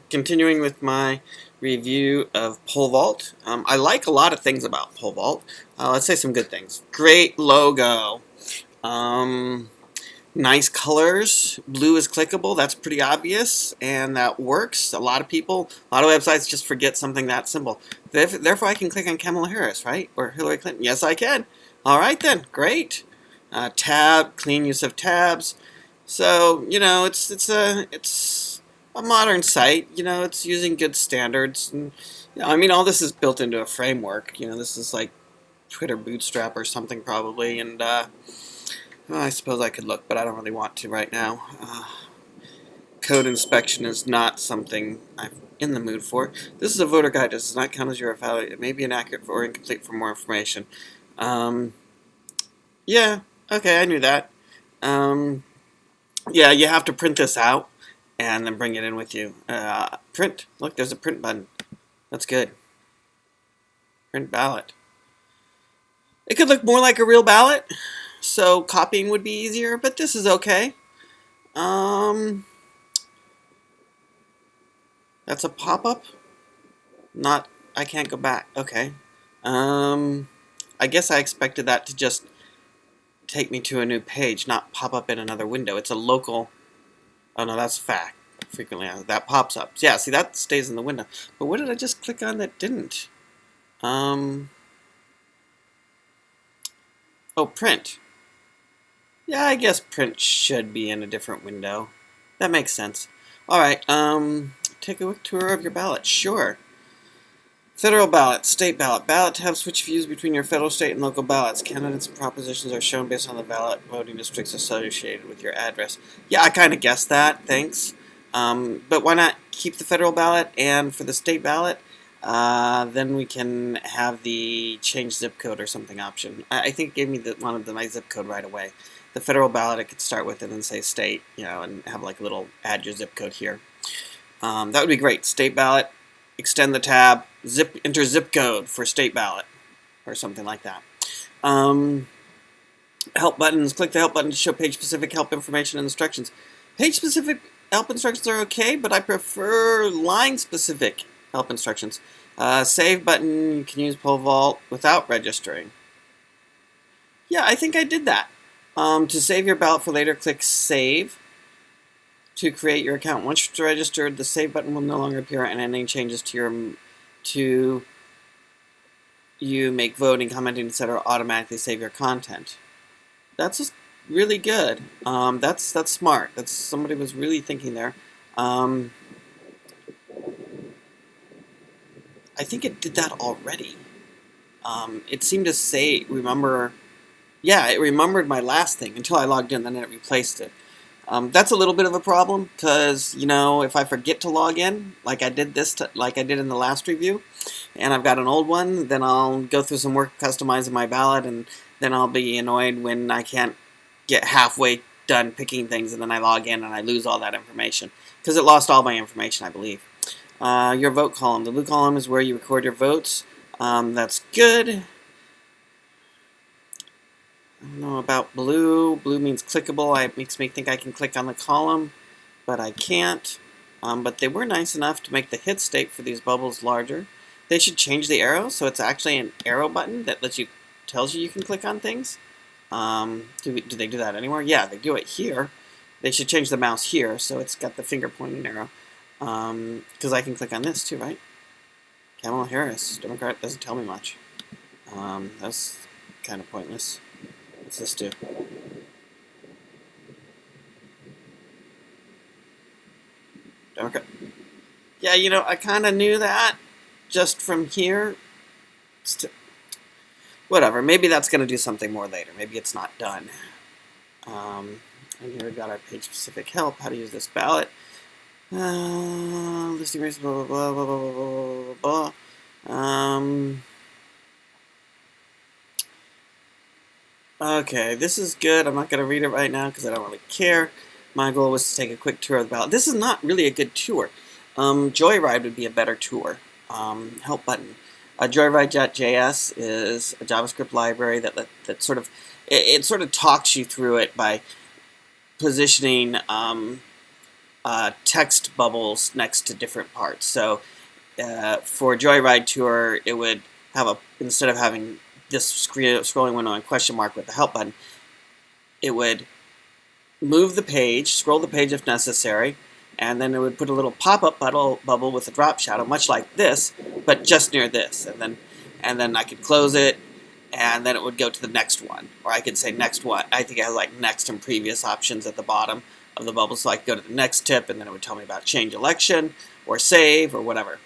Continuing with my review of pollVault. I like a lot of things about pollVault. Let's say some good things. Great logo. Um, nice colors. Blue is clickable. That's pretty obvious, and that works. A lot of websites just forget something that simple. Therefore, I can click on Kamala Harris, right? Or Hillary Clinton. Yes, I can. All right then. Great. Tab. Clean use of tabs. So it's a modern site. It's using good standards. And, I mean, all this is built into a framework. This is like Twitter Bootstrap or something probably. And well, I suppose I could look, but I don't really want to right now. Code inspection is not something I'm in the mood for. This is a voter guide. This does not count as your evaluation. It may be inaccurate or incomplete for more information. Yeah, okay, I knew that. Yeah, you have to print this out and then bring it in with you. Print. Look, there's a print button. That's good. Print ballot. It could look more like a real ballot, so copying would be easier, but this is okay. That's a pop-up? I can't go back. Okay. I guess I expected that to just take me to a new page, not pop up in another window. It's a local... Oh no, that's fact. Frequently, that pops up. Yeah, see, that stays in the window. But what did I just click on that didn't? Oh, print. Yeah, I guess print should be in a different window. That makes sense. Alright, take a quick tour of your ballot. Sure. Federal ballot, state ballot. Ballot tabs switch views between your federal, state, and local ballots. Candidates and propositions are shown based on the ballot voting districts associated with your address. Yeah, I kind of guessed that. Thanks. But why not keep the federal ballot, and for the state ballot, then we can have the change zip code or something option. I think it gave me my zip code right away. The federal ballot, I could start with and then say state, and have like a little add your zip code here. That would be great. State ballot. Extend the tab, enter zip code for state ballot, or something like that. Help buttons, click the help button to show page-specific help information and instructions. Page-specific help instructions are okay, but I prefer line-specific help instructions. Save button, you can use pollVault without registering. Yeah, I think I did that. To save your ballot for later, click Save. To create your account. Once you're registered, the save button will no longer appear, and any changes to you make voting, commenting, etc. automatically save your content. That's just really good. That's smart. Somebody was really thinking there. I think it did that already. It seemed to say remember. Yeah, it remembered my last thing until I logged in, then it replaced it. That's a little bit of a problem because, if I forget to log in, like I did in the last review, and I've got an old one, then I'll go through some work customizing my ballot, and then I'll be annoyed when I can't get halfway done picking things, and then I log in and I lose all that information because it lost all my information, I believe. Your vote column. The blue column is where you record your votes. That's good. I don't know about blue. Blue means clickable. It makes me think I can click on the column, but I can't. But they were nice enough to make the hit state for these bubbles larger. They should change the arrow so it's actually an arrow button that tells you can click on things. Do they do that anywhere? Yeah, they do it here. They should change the mouse here so it's got the finger pointing arrow. Because I can click on this too, right? Kamala Harris, Democrat, doesn't tell me much. That's kind of pointless. What's this do? Democrat. Yeah, I kind of knew that just from here. Whatever. Maybe that's going to do something more later. Maybe it's not done. And here we've got our page-specific help. How to use this ballot. Listing race, blah, blah, blah, blah, blah, blah, blah. Okay, this is good. I'm not going to read it right now because I don't really care. My goal was to take a quick tour of the ballot. This is not really a good tour. Joyride would be a better tour. Help button. Joyride.js is a JavaScript library that sort of it sort of talks you through it by positioning text bubbles next to different parts. So for Joyride Tour, it would have instead of having this scrolling window and question mark with the help button, it would move the page, scroll the page if necessary, and then it would put a little pop-up bubble with a drop shadow, much like this, but just near this. And then I could close it, and then it would go to the next one. Or I could say next one. I think it has like next and previous options at the bottom of the bubble, so I could go to the next tip, and then it would tell me about change election, or save, or whatever.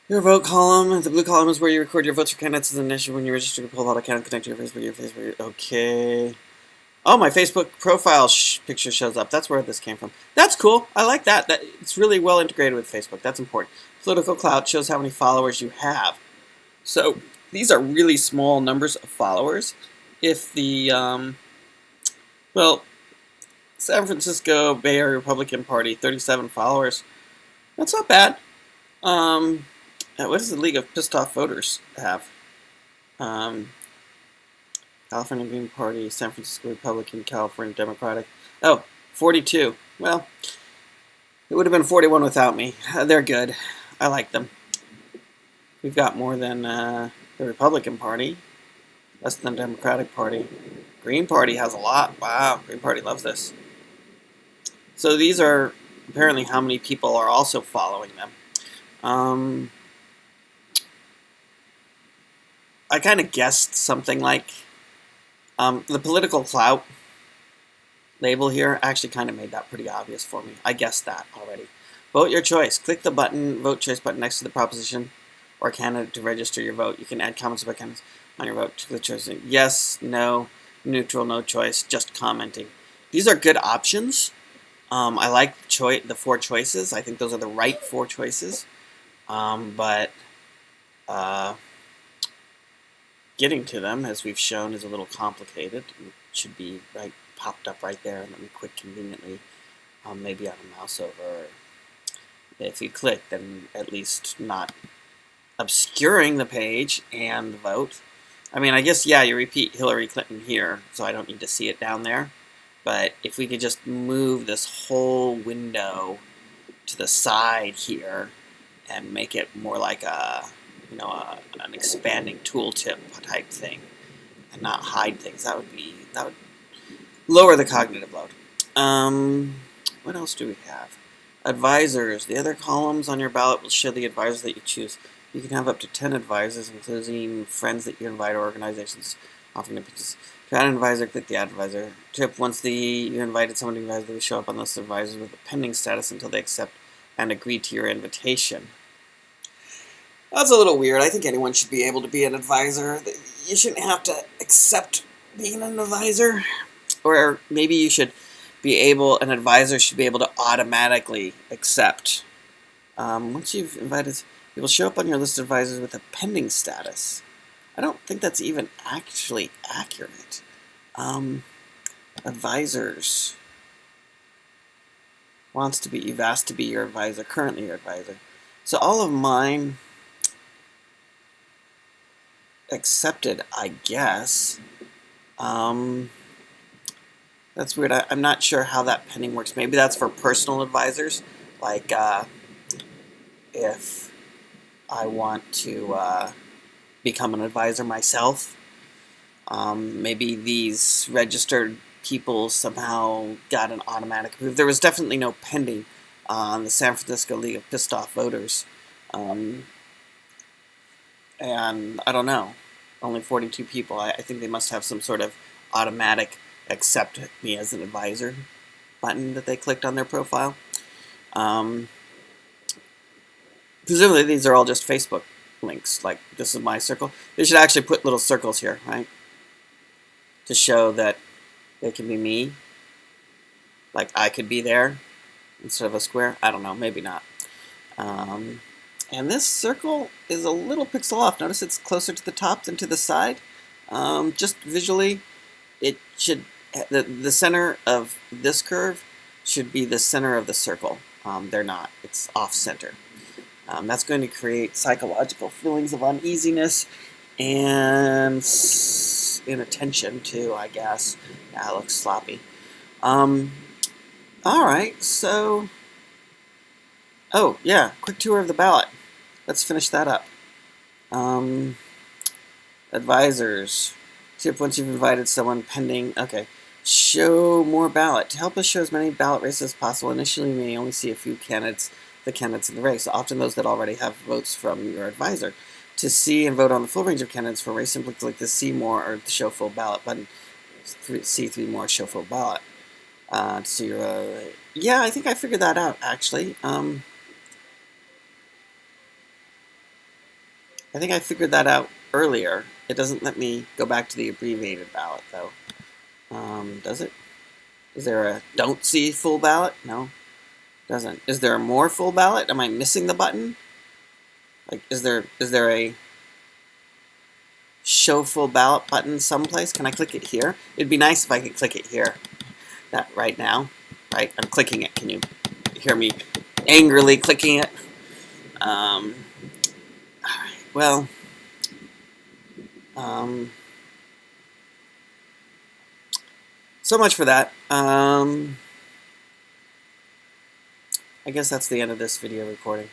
Your vote column. The blue column is where you record your votes for candidates as an issue when you register to pollVault account and connect to your Facebook. Okay. Oh, my Facebook profile picture shows up. That's where this came from. That's cool. I like that. It's really well integrated with Facebook. That's important. Political clout shows how many followers you have. So these are really small numbers of followers. If the, San Francisco Bay Area Republican Party, 37 followers. That's not bad. What does the League of Pissed Off Voters have? California Green Party, San Francisco Republican, California Democratic. Oh, 42. Well, it would have been 41 without me. They're good. I like them. We've got more than the Republican Party, less than the Democratic Party. Green Party has a lot. Wow, Green Party loves this. So these are apparently how many people are also following them. I kind of guessed something like the political clout label here actually kind of made that pretty obvious for me. I guessed that already. Vote your choice. Click the vote choice button next to the proposition or candidate to register your vote. You can add comments about candidates on your vote to the choice. Yes, no, neutral, no choice, just commenting. These are good options. I like the 4 choices. I think those are the right 4 choices. But getting to them, as we've shown, is a little complicated. It should be popped up right there, and then we click conveniently, maybe on a mouse over. If you click, then at least not obscuring the page and the vote. I mean, I guess, yeah, you repeat Hillary Clinton here, so I don't need to see it down there. But if we could just move this whole window to the side here and make it more like an expanding tooltip type thing, and not hide things, that would lower the cognitive load. What else do we have? Advisors. The other columns on your ballot will show the advisors that you choose. You can have up to 10 advisors, including friends that you invite or organizations offering to participate. To add an advisor, click the Add Advisor tip. Once you invited someone to advise, they will show up on the list of advisors with a pending status until they accept and agree to your invitation. That's a little weird. I think anyone should be able to be an advisor. You shouldn't have to accept being an advisor. Or maybe an advisor should be able to automatically accept. Once you've invited, it will show up on your list of advisors with a pending status. I don't think that's even actually accurate. Advisors. You've asked to be your advisor, currently your advisor. So all of mine accepted, I guess. That's weird. I'm not sure how that pending works. Maybe that's for personal advisors. Like, if I want to become an advisor myself, maybe these registered people somehow got an automatic approve. There was definitely no pending on the San Francisco League of Pissed Off Voters. And I don't know, only 42 people. I think they must have some sort of automatic accept me as an advisor button that they clicked on their profile. Presumably these are all just Facebook links, like this is my circle. They should actually put little circles here, right? To show that it can be me. Like I could be there instead of a square. I don't know, maybe not. And this circle is a little pixel off. Notice it's closer to the top than to the side. Just visually, it should, the center of this curve should be the center of the circle. They're not. It's off-center. That's going to create psychological feelings of uneasiness and inattention too, I guess. Yeah, it looks sloppy. Um, Alright, so... Oh, yeah, quick tour of the ballot. Let's finish that up. Advisors. Tip once you've invited someone pending. Okay. Show more ballot. To help us show as many ballot races as possible, initially we may only see a few candidates, the candidates in the race, often those that already have votes from your advisor. To see and vote on the full range of candidates for a race, simply click the See More or the Show Full Ballot button. See 3 more, Show Full Ballot. To see your, yeah, I think I figured that out, actually. I think I figured that out earlier. It doesn't let me go back to the abbreviated ballot, though. Does it? Is there a don't see full ballot? No, doesn't. Is there a more full ballot? Am I missing the button? Like, is there a show full ballot button someplace? Can I click it here? It'd be nice if I could click it here. That right now, right? I'm clicking it. Can you hear me angrily clicking it? All right. Well, so much for that. I guess that's the end of this video recording.